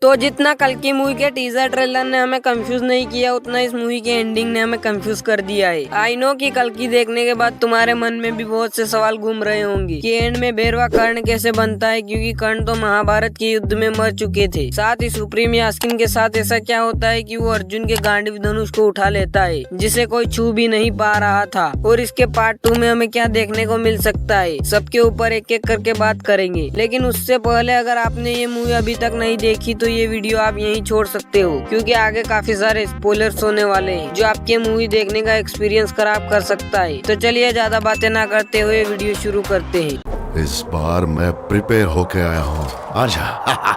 तो जितना कल की मूवी के टीजर ट्रेलर ने हमें कंफ्यूज नहीं किया, उतना इस मूवी की एंडिंग ने हमें कंफ्यूज कर दिया है। आई नो कि कल की देखने के बाद तुम्हारे मन में भी बहुत से सवाल घूम रहे होंगे कि एंड में भैरवा कर्ण कैसे बनता है, क्योंकि कर्ण तो महाभारत के युद्ध में मर चुके थे। साथ ही सुप्रीम यास्किन के साथ ऐसा क्या होता है कि वो अर्जुन के गांडीव धनुष को उठा लेता है, जिसे कोई छू भी नहीं पा रहा था। और इसके पार्ट 2 में हमें क्या देखने को मिल सकता है, सबके ऊपर एक एक करके बात करेंगे। लेकिन उससे पहले अगर आपने ये मूवी अभी तक नहीं देखी तो ये वीडियो आप यहीं छोड़ सकते हो, क्योंकि आगे काफी सारे स्पॉयलर्स होने वाले हैं जो आपके मूवी देखने का एक्सपीरियंस खराब कर सकता है। तो चलिए ज्यादा बातें ना करते हुए वीडियो शुरू करते हैं। इस बार मैं प्रिपेयर होके आया हूँ, आजा।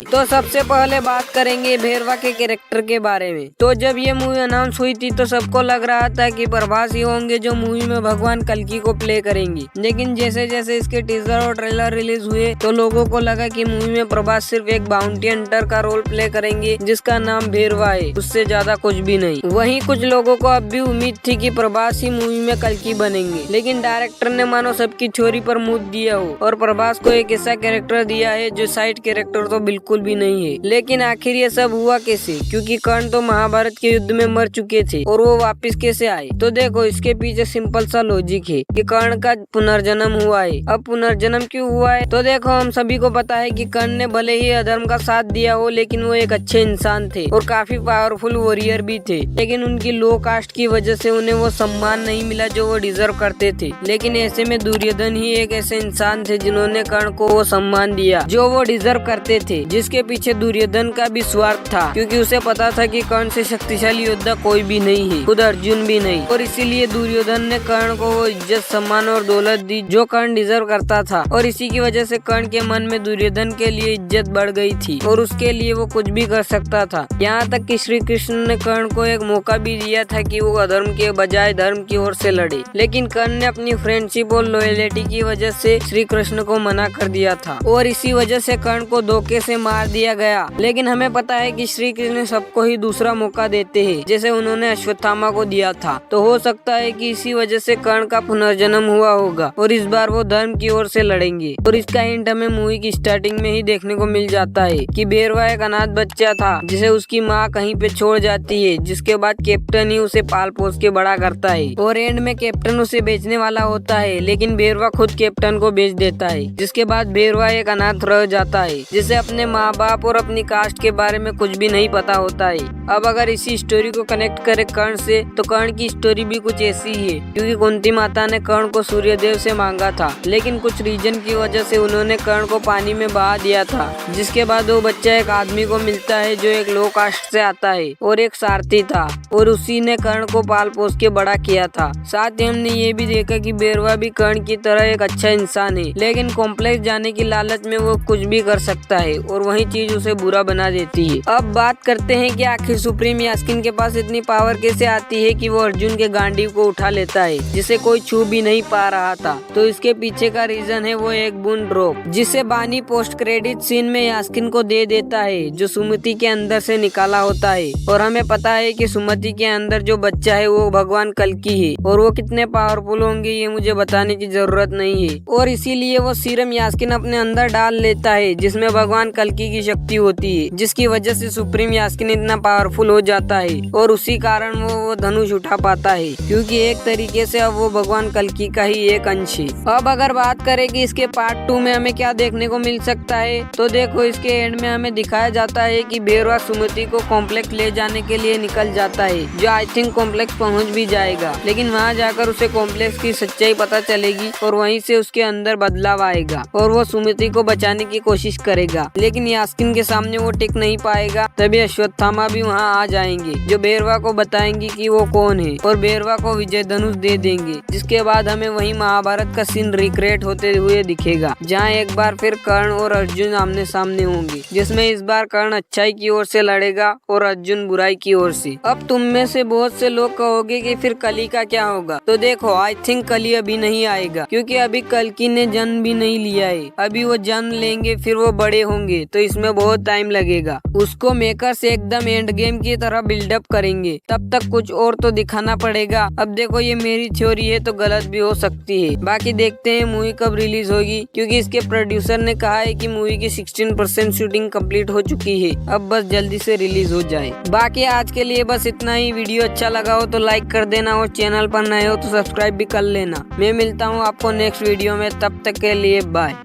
तो सबसे पहले बात करेंगे भैरवा के कैरेक्टर के बारे में। तो जब ये मूवी अनाउंस हुई थी तो सबको लग रहा था कि प्रभास ही होंगे जो मूवी में भगवान कल्कि को प्ले करेंगे। लेकिन जैसे जैसे इसके टीजर और ट्रेलर रिलीज हुए तो लोगों को लगा कि मूवी में प्रभास सिर्फ एक बाउंटी हंटर का रोल प्ले करेंगे जिसका नाम भैरवा है, उससे ज्यादा कुछ भी नहीं। वहीं कुछ लोगों को अब भी उम्मीद थी कि प्रभास ही मूवी में कल्कि बनेंगे, लेकिन डायरेक्टर ने मानो सबकी थ्योरी पर मुंह दिया हो और प्रभास को एक ऐसा कैरेक्टर दिया है जो साइड कैरेक्टर तो बिल्कुल भी नहीं है। लेकिन आखिर ये सब हुआ कैसे, क्योंकि कर्ण तो महाभारत के युद्ध में मर चुके थे और वो वापस कैसे आए। तो देखो इसके पीछे सिंपल सा लॉजिक है कि कर्ण का पुनर्जन्म हुआ है। अब पुनर्जन्म क्यों हुआ है, तो देखो हम सभी को पता है कि कर्ण ने भले ही अधर्म का साथ दिया हो, लेकिन वो एक अच्छे इंसान थे और काफी पावरफुल वॉरियर भी थे। लेकिन उनकी लो कास्ट की वजह से उन्हें वो सम्मान नहीं मिला जो वो डिजर्व करते थे। लेकिन ऐसे में दुर्योधन ही एक ऐसे इंसान थे जिन्होंने कर्ण को वो सम्मान दिया जो वो डिजर्व करते थे। जिसके पीछे दुर्योधन का भी स्वार्थ था, क्योंकि उसे पता था कि कर्ण से शक्तिशाली योद्धा कोई भी नहीं है, खुद अर्जुन भी नहीं। और इसीलिए दुर्योधन ने कर्ण को वो इज्जत सम्मान और दौलत दी जो कर्ण डिजर्व करता था। और इसी की वजह से कर्ण के मन में दुर्योधन के लिए इज्जत बढ़ गई थी और उसके लिए वो कुछ भी कर सकता था। यहाँ तक कि श्री कृष्ण ने कर्ण को एक मौका भी दिया था कि वो अधर्म के बजाय धर्म की ओर से लड़े, लेकिन कर्ण ने अपनी फ्रेंडशिप और लॉयल्टी की वजह से श्री कृष्ण को मना कर दिया था और इसी वजह से कर्ण को धोखे से मार दिया गया। लेकिन हमें पता है कि श्री कृष्ण सबको ही दूसरा मौका देते हैं, जैसे उन्होंने अश्वत्थामा को दिया था। तो हो सकता है कि इसी वजह से कर्ण का पुनर्जन्म हुआ होगा और इस बार वो धर्म की ओर से लड़ेंगे। और इसका हिंट हमें मूवी की स्टार्टिंग में ही देखने को मिल जाता है कि भैरवा एक अनाथ बच्चा था जिसे उसकी माँ कहीं पे छोड़ जाती है, जिसके बाद कैप्टन ही उसे पाल पोस के बड़ा करता है और एंड में कैप्टन उसे बेचने वाला होता है, लेकिन भैरवा खुद कैप्टन को बेच देता है। जिसके बाद भैरवा एक अनाथ रह जाता है जिसे अपने माँ बाप और अपनी कास्ट के बारे में कुछ भी नहीं पता होता है। अब अगर इसी स्टोरी को कनेक्ट करें कर्ण से तो कर्ण की स्टोरी भी कुछ ऐसी ही है, क्योंकि कुंती माता ने कर्ण को सूर्यदेव से मांगा था, लेकिन कुछ रीजन की वजह से उन्होंने कर्ण को पानी में बहा दिया था। जिसके बाद वो बच्चा एक आदमी को मिलता है जो एक लो कास्ट से आता है और एक सारथी था और उसी ने कर्ण को पाल पोस के बड़ा किया था। साथ ही हमने ये भी देखा कि भैरवा भी कर्ण की तरह एक अच्छा इंसान है, लेकिन कॉम्प्लेक्स जाने की लालच में वो कुछ भी कर सकता है और वही चीज उसे बुरा बना देती है। अब बात करते हैं कि आखिर सुप्रीम यास्किन के पास इतनी पावर कैसे आती है कि वो अर्जुन के गांडीव को उठा लेता है जिसे कोई छू भी नहीं पा रहा था। तो इसके पीछे का रीजन है वो एक बूंद ड्रॉप, जिसे बानी पोस्ट क्रेडिट सीन में यास्किन को दे देता है, जो सुमति के अंदर से निकाला होता है। और हमें पता है कि सुमति के अंदर जो बच्चा है वो भगवान कल्कि है और वो कितने पावरफुल होंगे ये मुझे बताने की जरूरत नहीं है। और इसीलिए वो सीरम यास्किन अपने अंदर डाल लेता है जिसमें भगवान कल्कि की शक्ति होती है, जिसकी वजह से सुप्रीम यास्किन इतना पावरफुल हो जाता है और उसी कारण वो धनुष उठा पाता है, क्योंकि एक तरीके से अब वो भगवान कल्कि का ही एक अंश है। अब अगर बात करें कि इसके पार्ट 2 में हमें क्या देखने को मिल सकता है, तो देखो इसके एंड में हमें दिखाया जाता है कि भैरवा सुमति को कॉम्प्लेक्स ले जाने के लिए निकल जाता है, जो आई थिंक कॉम्प्लेक्स पहुंच भी जाएगा। लेकिन वहाँ जाकर उसे कॉम्प्लेक्स की सच्चाई पता चलेगी और वहीं से उसके अंदर बदलाव आएगा और वो सुमति को बचाने की कोशिश करेगा। लेकिन यास्किन के सामने वो टिक नहीं पाएगा, तभी अश्वत्थामा भी वहाँ आ जाएंगे जो भैरवा को बताएंगे कि वो कौन है और भैरवा को विजय धनुष दे देंगे। जिसके बाद हमें वही महाभारत का सीन रिक्रिएट होते हुए दिखेगा, जहाँ एक बार फिर कर्ण और अर्जुन आमने सामने होंगे, जिसमें इस बार कर्ण अच्छाई की ओर से लड़ेगा और अर्जुन बुराई की ओर से। अब तुम में से बहुत से लोग कहोगे कि फिर कली का क्या होगा, तो देखो आई थिंक कली अभी नहीं आएगा, क्योंकि अभी कल्कि ने जन्म भी नहीं लिया है। अभी वो जन्म लेंगे फिर वो बड़े होंगे तो इसमें बहुत टाइम लगेगा। उसको मेकर्स एकदम एंड गेम की तरह बिल्डअप करेंगे, तब तक कुछ और तो दिखाना पड़ेगा। अब देखो ये मेरी थ्योरी है तो गलत भी हो सकती है, बाकी देखते हैं मूवी कब रिलीज होगी, क्योंकि इसके प्रोड्यूसर ने कहा है कि मूवी की 16% शूटिंग कंप्लीट हो चुकी है, अब बस जल्दी से रिलीज हो जाए। बाकी आज के लिए बस इतना ही। वीडियो अच्छा लगा हो तो लाइक कर देना और चैनल पर नए हो तो सब्सक्राइब भी कर लेना। मैं मिलता हूँ आपको नेक्स्ट वीडियो में, तब तक के लिए बाय।